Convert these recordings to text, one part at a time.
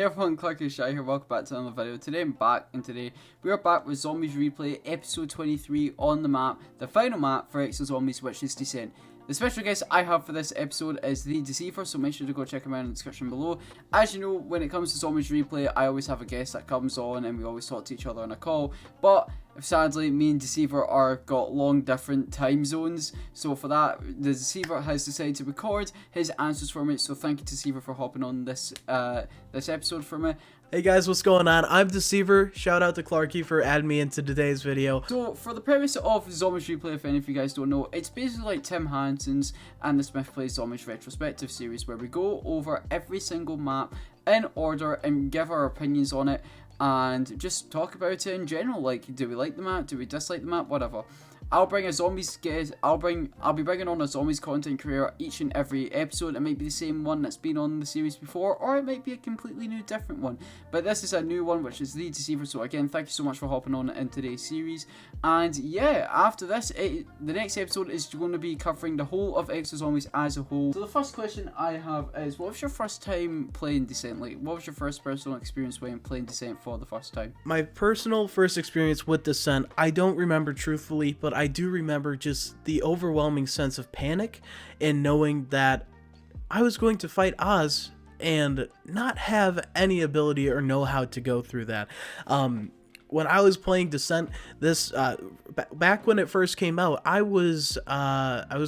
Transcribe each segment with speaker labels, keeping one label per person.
Speaker 1: Hey everyone, Clarky Shy here, welcome back to another video. Today I'm back, and today we are back with Zombies Replay, episode 23 on the map, the final map for Exo Zombies, which is Descent. The special guest I have for this episode is TheeDeceiver, so make sure to go check him out in the description below. As you know, when it comes to Zombies Replay, I always have a guest that comes on and we always talk to each other on a call, but sadly, me and Deceiver are got long different time zones, so for that, the Deceiver has decided to record his answers for me, so thank you Deceiver for hopping on this this episode for me.
Speaker 2: Hey guys, what's going on? I'm Deceiver. Shout out to Clarky for adding me into today's video.
Speaker 1: So, for the premise of Zombies Replay, if any of you guys don't know, it's basically like Tim Hansen's and the Smith Plays Zombies Retrospective series, where we go over every single map in order and give our opinions on it, and just talk about it in general. Like, do we like the map? Do we dislike the map? Whatever. I'll bring a zombies guest. I'll be bringing on a zombies content creator each and every episode. It might be the same one that's been on the series before, or it might be a completely new, different one. But this is a new one, which is TheeDeceiver. So again, thank you so much for hopping on in today's series. And yeah, after this, the next episode is going to be covering the whole of Exo Zombies as a whole. So the first question I have is, what was your first time playing Descent? Like, what was your first personal experience when playing Descent for the first time?
Speaker 2: My personal first experience with Descent, I don't remember truthfully, but I do remember just the overwhelming sense of panic and knowing that I was going to fight Oz and not have any ability or know how to go through that. When I was playing Descent, this back when it first came out, I was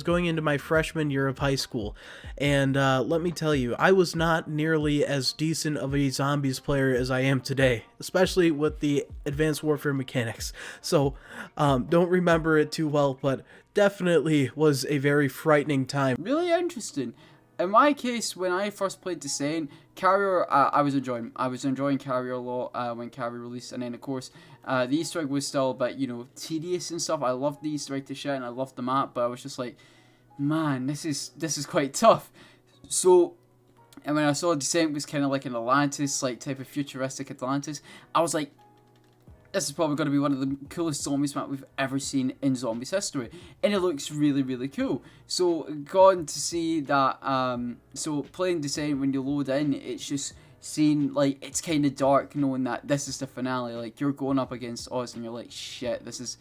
Speaker 2: going into my freshman year of high school, and let me tell you, I was not nearly as decent of a zombies player as I am today, especially with the advanced warfare mechanics. So don't remember it too well, but definitely was a very frightening time.
Speaker 1: Really interesting. In my case, when I first played Descent, Carrier, I was enjoying Carrier a lot when Carrier released, and then of course, the Easter egg was still a bit, you know, tedious and stuff. I loved the Easter egg to shit, and I loved the map, but I was just like, man, this is quite tough. So, and when I saw Descent was kind of like an Atlantis, like type of futuristic Atlantis, I was like, this is probably going to be one of the coolest zombies map we've ever seen in zombies history, and it looks really, really cool. So going to see that, so playing Descent, when you load in, it's just seeing, like, it's kind of dark knowing that this is the finale. Like, you're going up against Oz and you're like, shit, this is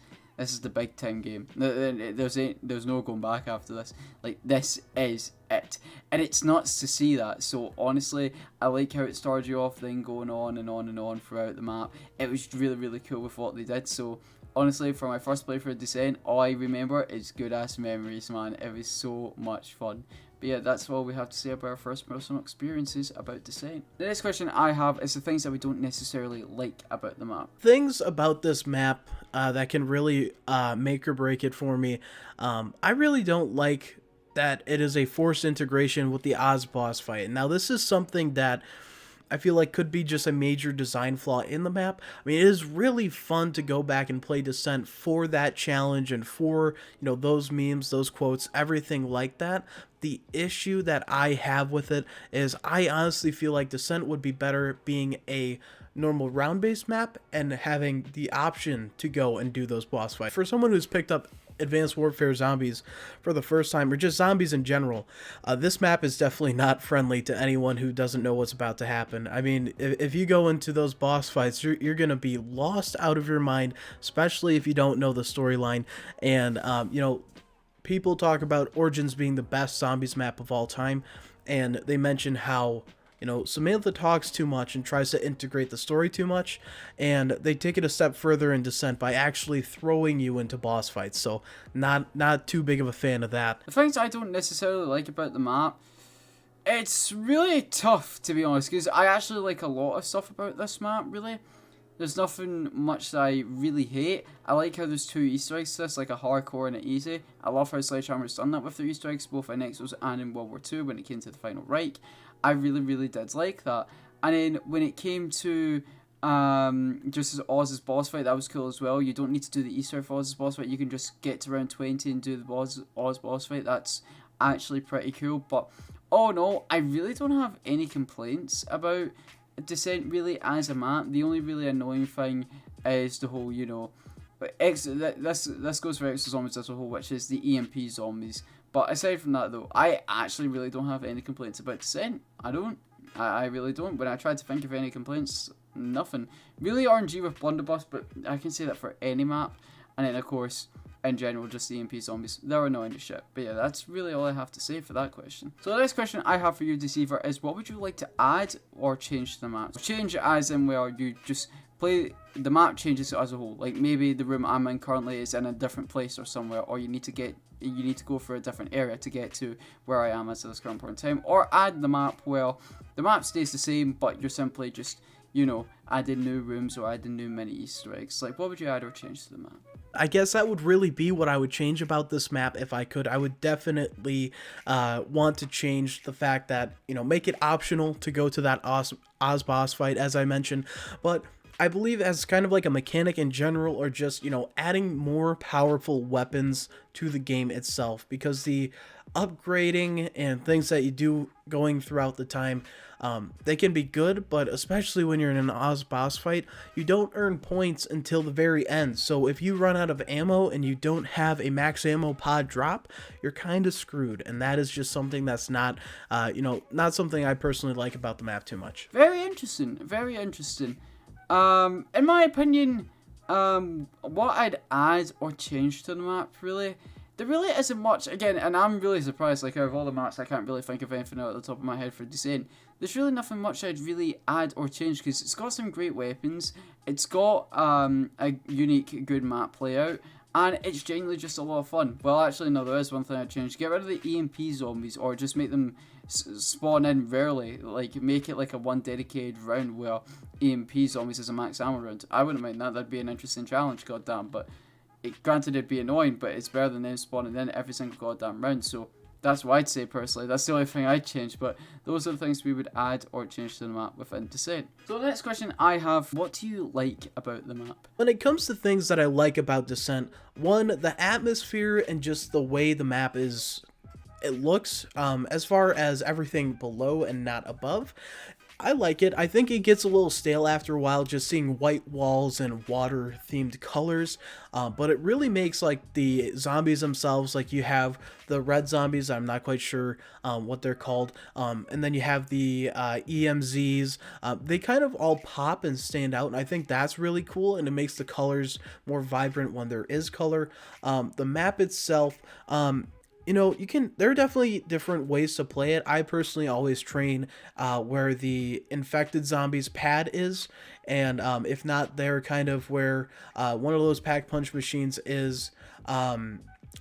Speaker 1: the big time game. There's no going back after this. Like, this is it, and it's nuts to see that. So honestly, I like how it started you off, then going on and on and on throughout the map. It was really, really cool with what they did. So honestly, for my first playthrough of Descent, all I remember is good ass memories, man. It was so much fun. But yeah, that's all we have to say about our first personal experiences about Descent. The next question I have is the things that we don't necessarily like about the map.
Speaker 2: Things about this map that can really make or break it for me. I really don't like that it is a forced integration with the Oz boss fight. Now, this is something that I feel like could be just a major design flaw in the map. I mean, it is really fun to go back and play Descent for that challenge and for, you know, those memes, those quotes, everything like that. The issue that I have with it is I honestly feel like Descent would be better being a normal round-based map and having the option to go and do those boss fights. For someone who's picked up Advanced Warfare Zombies for the first time, or just zombies in general, this map is definitely not friendly to anyone who doesn't know what's about to happen. I mean, if you go into those boss fights, you're going to be lost out of your mind, especially if you don't know the storyline. And, you know, people talk about Origins being the best zombies map of all time, and they mention how, you know, Samantha talks too much and tries to integrate the story too much, and they take it a step further in Descent by actually throwing you into boss fights, so not too big of a fan of that.
Speaker 1: The things I don't necessarily like about the map, it's really tough, to be honest, because I actually like a lot of stuff about this map, really. There's nothing much that I really hate. I like how there's two Easter eggs to this, like a hardcore and an easy. I love how Sledgehammer's done that with their Easter eggs, both in Exos and in World War II when it came to the final Reich. I really, really did like that. And then when it came to just as Oz's boss fight, that was cool as well. You don't need to do the Easter egg for Oz's boss fight. You can just get to round 20 and do the Oz boss fight. That's actually pretty cool. But oh no, I really don't have any complaints about Descent really as a map. The only really annoying thing is the whole, you know, this goes for Exo Zombies as a whole, which is the EMP zombies. But aside from that though, I actually really don't have any complaints about Descent. I don't. I really don't. When I tried to think of any complaints, nothing. Really RNG with Blunderbuss, but I can say that for any map. And then, of course, in general, just the EMP zombies. They're annoying as shit. But yeah, that's really all I have to say for that question. So the next question I have for you, Deceiver, is what would you like to add or change to the map? Change as in where you just play, the map changes as a whole. Like maybe the room I'm in currently is in a different place or somewhere, or you need to go for a different area to get to where I am at this current point in time. Or add the map where the map stays the same, but you're simply just, you know, adding new rooms or adding new mini Easter eggs. Like, what would you add or change to the map?
Speaker 2: I guess that would really be what I would change about this map if I could. I would definitely want to change the fact that, you know, make it optional to go to that Oz boss fight, as I mentioned. But I believe as kind of like a mechanic in general, or just, you know, adding more powerful weapons to the game itself, because the upgrading and things that you do going throughout the time, they can be good, but especially when you're in an Oz boss fight, you don't earn points until the very end. So if you run out of ammo and you don't have a max ammo pod drop, you're kind of screwed, and that is just something that's not, you know, not something I personally like about the map too much.
Speaker 1: Very interesting. Very interesting. In my opinion, what I'd add or change to the map, really, there really isn't much. Again, and I'm really surprised, like, out of all the maps, I can't really think of anything out of the top of my head for Descent. There's really nothing much I'd really add or change, because it's got some great weapons, it's got a unique, good map layout, and it's genuinely just a lot of fun. Well, actually, no, there is one thing I'd change. Get rid of the EMP zombies, or just make them spawn in rarely. Like, make it like a one dedicated round where EMP zombies is a max ammo round. I wouldn't mind that. That'd be an interesting challenge, goddamn. But granted, it'd be annoying, but it's better than them spawning in every single goddamn round. So that's what I'd say personally. That's the only thing I'd change. But those are the things we would add or change to the map within Descent. So the next question I have, what do you like about the map?
Speaker 2: When it comes to things that I like about Descent, one, the atmosphere and just the way the map is, it looks, as far as everything below and not above, I like it. I think it gets a little stale after a while, just seeing white walls and water themed colors, but it really makes like the zombies themselves, like you have the red zombies, I'm not quite sure what they're called, and then you have the EMZs, they kind of all pop and stand out, and I think that's really cool, and it makes the colors more vibrant when there is color. The map itself, you know, there are definitely different ways to play it. I personally always train where the infected zombies pad is, and if not, they're kind of where one of those pack punch machines is,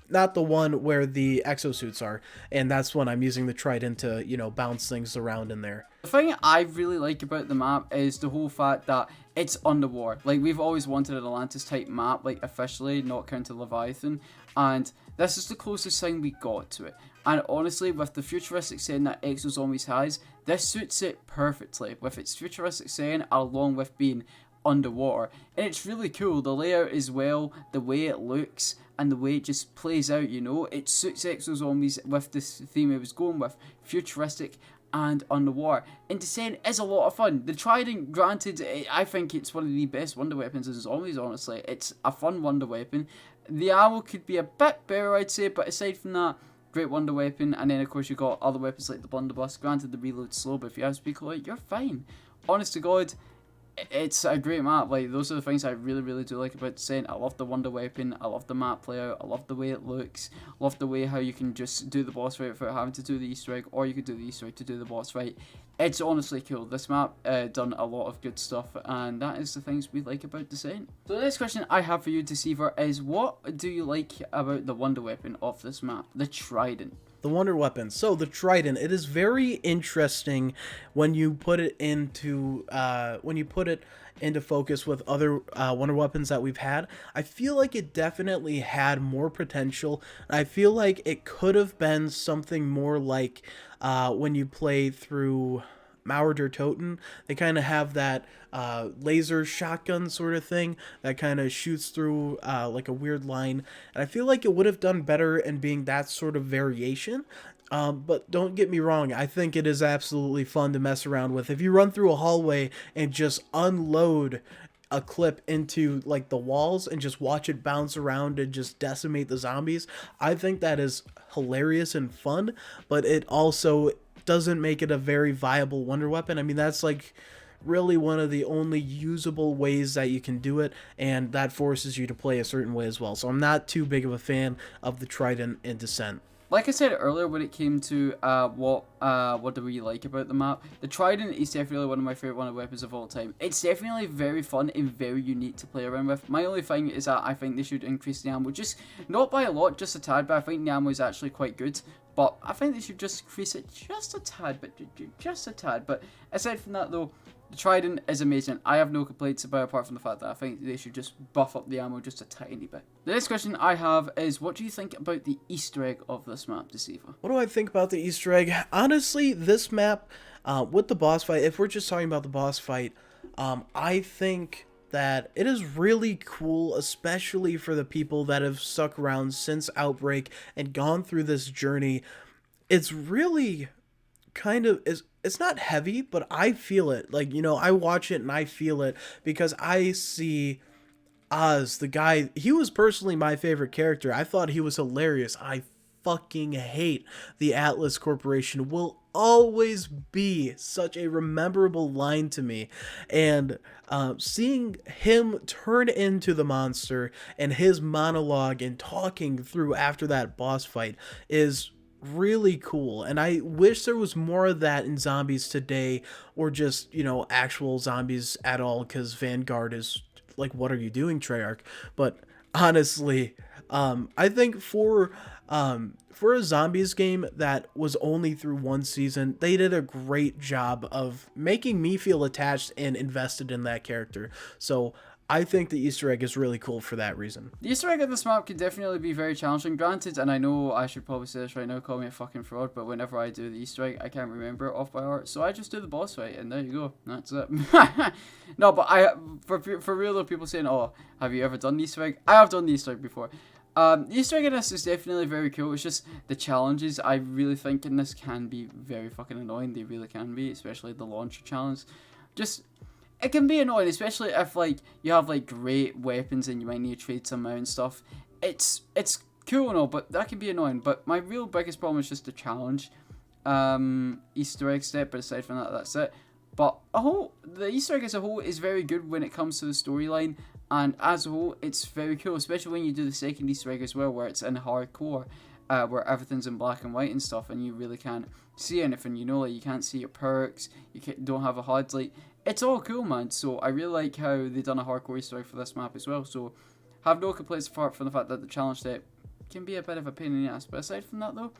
Speaker 2: not the one where the exosuits are, and that's when I'm using the Trident to, you know, bounce things around in there.
Speaker 1: The thing I really like about the map is the whole fact that it's underwater. Like, we've always wanted an Atlantis type map, like officially, not counting Leviathan, and this is the closest thing we got to it. And honestly, with the futuristic setting that Exo Zombies has, this suits it perfectly, with its futuristic setting along with being underwater. And it's really cool, the layout as well, the way it looks, and the way it just plays out, you know. It suits Exo Zombies with this theme it was going with, futuristic and underwater. And Descent is a lot of fun. The Trident, granted, I think it's one of the best wonder weapons in Zombies, honestly. It's a fun wonder weapon. The arrow could be a bit better, I'd say, but aside from that, great wonder weapon. And then, of course, you got other weapons like the blunderbuss. Granted, the reload's slow, but if you have speed like, you're fine. Honest to God, it's a great map. Like, those are the things I really, really do like about Descent. I love the wonder weapon. I love the map layout. I love the way it looks. I love the way how you can just do the boss fight without having to do the Easter egg, or you could do the Easter egg to do the boss fight. It's honestly cool. This map done a lot of good stuff, and that is the things we like about Descent. So the next question I have for you, Deceiver, is what do you like about the wonder weapon of this map, the Trident?
Speaker 2: The wonder weapon. So the Trident, it is very interesting when you put it into focus with other wonder weapons that we've had. I feel like it definitely had more potential. I feel like it could have been something more like when you play through Mauer der Toten. They kind of have that laser shotgun sort of thing that kind of shoots through like a weird line, and I feel like it would have done better in being that sort of variation. But don't get me wrong, I think it is absolutely fun to mess around with. If you run through a hallway and just unload a clip into like the walls and just watch it bounce around and just decimate the zombies, I think that is hilarious and fun, but it also doesn't make it a very viable wonder weapon. I mean, that's like really one of the only usable ways that you can do it, and that forces you to play a certain way as well. So I'm not too big of a fan of the Trident in Descent.
Speaker 1: Like I said earlier, when it came to what do we like about the map, the Trident is definitely one of my favorite weapons of all time. It's definitely very fun and very unique to play around with. My only thing is that I think they should increase the ammo, just not by a lot, just a tad, but I think the ammo is actually quite good. But I think they should just increase it just a tad, but just a tad. But aside from that though, the Trident is amazing. I have no complaints about it, apart from the fact that I think they should just buff up the ammo just a tiny bit. The next question I have is, what do you think about the Easter egg of this map, Deceiver?
Speaker 2: What do I think about the Easter egg? Honestly, this map, with the boss fight, if we're just talking about the boss fight, I think that it is really cool, especially for the people that have stuck around since Outbreak and gone through this journey. It's really kind of is, it's not heavy, but I feel it. Like, you know, I watch it and I feel it because I see Oz, the guy. He was personally my favorite character. I thought he was hilarious. I fucking hate the Atlas Corporation. Will always be such a rememberable line to me. And seeing him turn into the monster and his monologue and talking through after that boss fight is really cool, and I wish there was more of that in zombies today, or just, you know, actual zombies at all, because Vanguard is like, what are you doing, Treyarch? But honestly, I think for a zombies game that was only through one season, they did a great job of making me feel attached and invested in that character. So I think the Easter egg is really cool for that reason.
Speaker 1: The Easter egg of this map could definitely be very challenging. Granted, and I know I should probably say this right now, call me a fucking fraud, but whenever I do the Easter egg, I can't remember it off by heart, so I just do the boss fight, and there you go. That's it. No, but for real though, people saying, oh, have you ever done the Easter egg? I have done the Easter egg before. The Easter egg in this is definitely very cool. It's just the challenges, I really think in this can be very fucking annoying. They really can be, especially the launcher challenge. Just, it can be annoying, especially if like you have like great weapons and you might need to trade some out and stuff. It's cool and all, but that can be annoying. But my real biggest problem is just the challenge Easter egg step. But aside from that, that's it. But the Easter egg as a whole is very good when it comes to the storyline, and as a whole, it's very cool, especially when you do the second Easter egg as well, where it's in hardcore, where everything's in black and white and stuff, and you really can't see anything. You know, like you can't see your perks, don't have a HUD, like. It's all cool, man. So I really like how they done a hardcore Easter egg for this map as well. So have no complaints apart from the fact that the challenge step can be a bit of a pain in the ass. But aside from that though,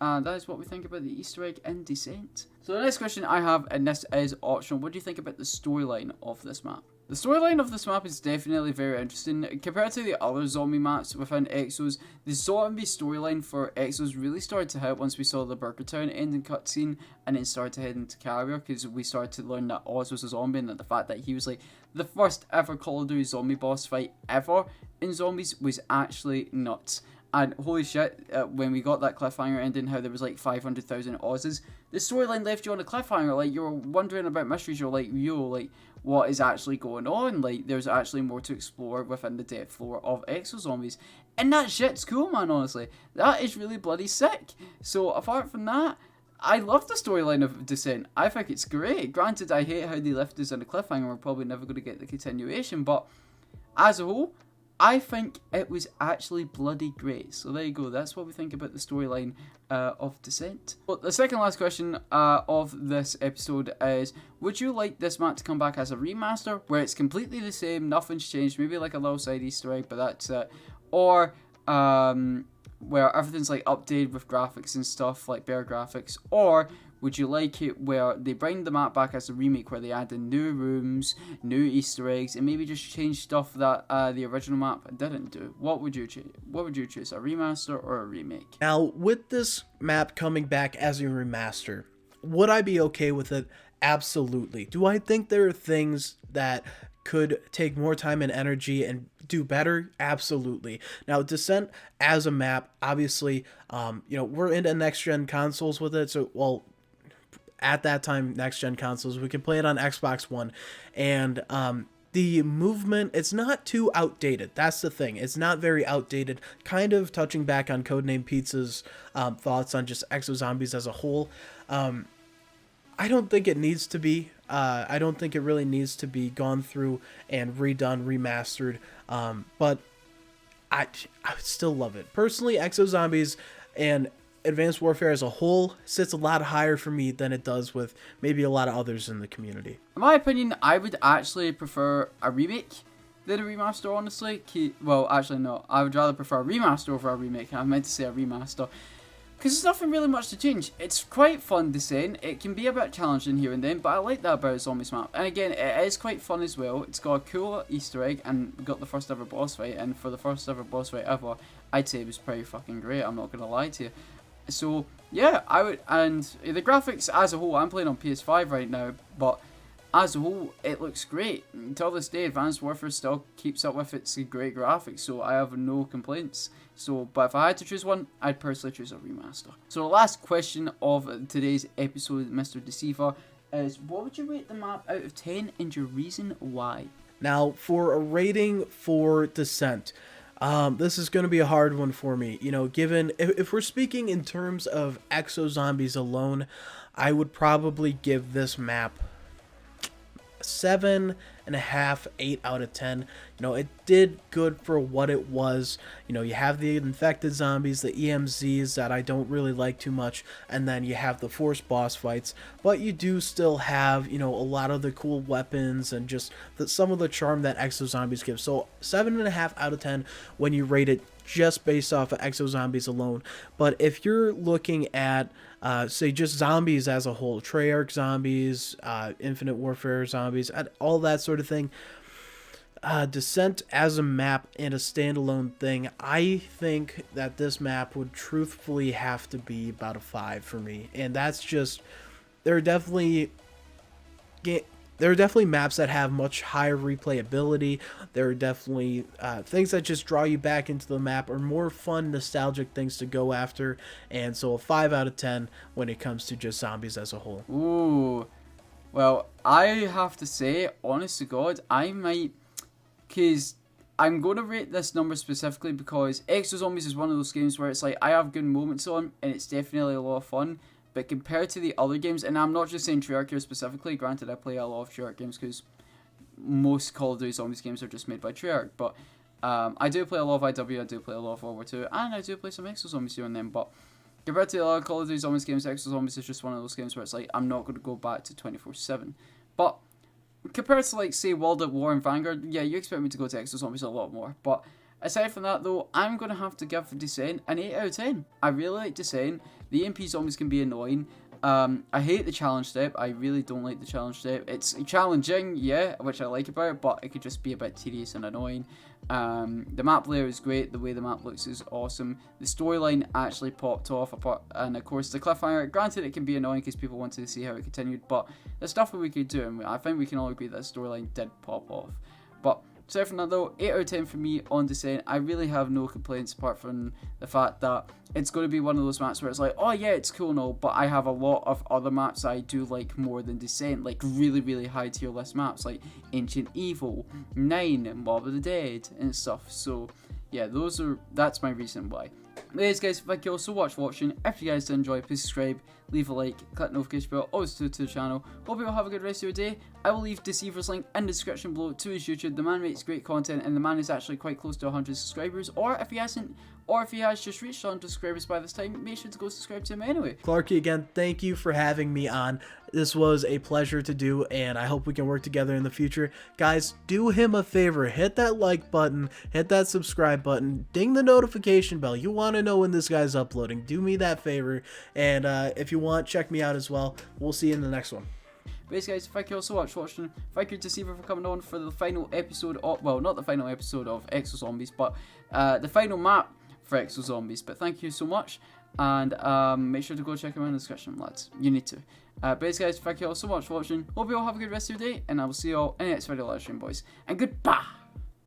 Speaker 1: that is what we think about the Easter egg in Descent. So the next question I have, and this is optional, what do you think about the storyline of this map? The storyline of this map is definitely very interesting. Compared to the other zombie maps within Exos, the zombie storyline for Exos really started to hit once we saw the Burger Town ending cutscene, and then started to head into Carrier, because we started to learn that Oz was a zombie, and that the fact that he was like the first ever Call of Duty zombie boss fight ever in zombies was actually nuts. And holy shit, when we got that cliffhanger ending, how there was like 500,000 Oz's, the storyline left you on a cliffhanger. Like, you were wondering about mysteries. You're like, yo, like, what is actually going on? Like, there's actually more to explore within the depth floor of Exozombies. And that shit's cool, man, honestly. That is really bloody sick. So, apart from that, I love the storyline of Descent. I think it's great. Granted, I hate how they left us on a cliffhanger. We're probably never going to get the continuation. But, as a whole, I think it was actually bloody great. So there you go. That's what we think about the storyline of Descent. Well, the second last question of this episode is, would you like this map to come back as a remaster, where it's completely the same, nothing's changed, maybe like a little side Easter egg, but that's it, or where everything's like updated with graphics and stuff, like better graphics, or would you like it where they bring the map back as a remake, where they add in new rooms, new Easter eggs, and maybe just change stuff that the original map didn't do? What would you choose? What would you choose, a remaster or a remake?
Speaker 2: Now, with this map coming back as a remaster, would I be okay with it? Absolutely. Do I think there are things that could take more time and energy and do better? Absolutely. Now, Descent as a map, obviously, we're into next-gen consoles with it, so, well, at that time, next-gen consoles, we can play it on Xbox One, and the movement, it's not too outdated. That's the thing. It's not very outdated. Kind of touching back on Codename Pizza's thoughts on just Exozombies as a whole. I don't think it needs to be. I don't think it really needs to be gone through and redone, remastered. But I would still love it. Personally, Exo Zombies and Advanced Warfare as a whole sits a lot higher for me than it does with maybe a lot of others in the community.
Speaker 1: In my opinion, I would actually prefer a remake than a remaster, honestly. Well, actually, no. I would rather prefer a remaster over a remake. I meant to say a remaster. Because there's nothing really much to change. It's quite fun Descent. It can be a bit challenging here and then, but I like that about Zombies map. And again, it is quite fun as well. It's got a cool Easter egg, and we got the first ever boss fight. And for the first ever boss fight ever, I'd say it was pretty fucking great. I'm not going to lie to you. So, yeah, I would. And the graphics as a whole, I'm playing on PS5 right now, but as a whole, it looks great. Until this day, Advanced Warfare still keeps up with its great graphics, so I have no complaints. So, but if I had to choose one, I'd personally choose a remaster. So the last question of today's episode, Mr. Deceiver, is what would you rate the map out of 10 and your reason why?
Speaker 2: Now, for a rating for Descent, this is going to be a hard one for me. You know, given, if we're speaking in terms of Exo Zombies alone, I would probably give this map 7.5, 8 out of 10. You know, it did good for what it was. You know, you have the infected zombies, the EMZs that I don't really like too much, and then you have the forced boss fights, but you do still have, you know, a lot of the cool weapons and just some of the charm that Exo Zombies give. So 7.5 out of 10 when you rate it just based off of Exo Zombies alone. But if you're looking at say just zombies as a whole, Treyarch zombies, Infinite Warfare zombies, all that sort of thing, Descent as a map and a standalone thing, I think that this map would truthfully have to be about a 5 for me. And that's just, there are definitely maps that have much higher replayability. There are definitely things that just draw you back into the map, or more fun, nostalgic things to go after. And so a 5 out of 10 when it comes to just zombies as a whole.
Speaker 1: Ooh. Well, I have to say, honest to God, I might... Because I'm going to rate this number specifically because Exo Zombies is one of those games where it's like, I have good moments on, and it's definitely a lot of fun. But compared to the other games, and I'm not just saying Treyarch here specifically, granted I play a lot of Treyarch games because most Call of Duty Zombies games are just made by Treyarch, but I do play a lot of IW, I do play a lot of World War 2, and I do play some Exo Zombies here and then, but compared to the other Call of Duty Zombies games, Exo Zombies is just one of those games where it's like, I'm not going to go back to 24/7. But compared to, like, say, World at War and Vanguard, yeah, you expect me to go to Exo Zombies a lot more, but aside from that, though, I'm going to have to give Descent an 8 out of 10. I really like Descent. The EMP zombies can be annoying. I hate the challenge step. I really don't like the challenge step. It's challenging, yeah, which I like about it, but it could just be a bit tedious and annoying. The map layer is great. The way the map looks is awesome. The storyline actually popped off, and of course the cliffhanger. Granted, it can be annoying because people wanted to see how it continued, but there's stuff that we could do, and I think we can all agree that the storyline did pop off. But aside from that, though, 8 out of 10 for me on Descent. I really have no complaints apart from the fact that it's going to be one of those maps where it's like, oh yeah, it's cool and all, but I have a lot of other maps I do like more than Descent, like really, really high tier list maps like Ancient Evil, 9, and Mob of the Dead, and stuff. So yeah, that's my reason why. Anyways, guys, thank you all so much for watching. If you guys did enjoy, please subscribe, leave a like, click the notification bell, always to the channel. Hope you all have a good rest of your day. I will leave Deceiver's link in the description below to his YouTube. The man makes great content, and the man is actually quite close to 100 subscribers. Or if he hasn't, or if he has just reached 100 subscribers by this time, make sure to go subscribe to him anyway.
Speaker 2: Clarky, again, thank you for having me on. This was a pleasure to do, and I hope we can work together in the future. Guys, do him a favor. Hit that like button, hit that subscribe button, ding the notification bell. You want to know when this guy's uploading. Do me that favor, and if you want, check me out as well. We'll see you in the next one.
Speaker 1: But guys, thank you all so much for watching. Thank you Deceiver for coming on for the final episode of, well, not the final episode of Exo Zombies, but the final map for Exo Zombies. But thank you so much, and make sure to go check him out in the description, lads. You need to. But guys, thank you all so much for watching. Hope you all have a good rest of your day, and I will see you all in the next video live stream, boys. And goodbye!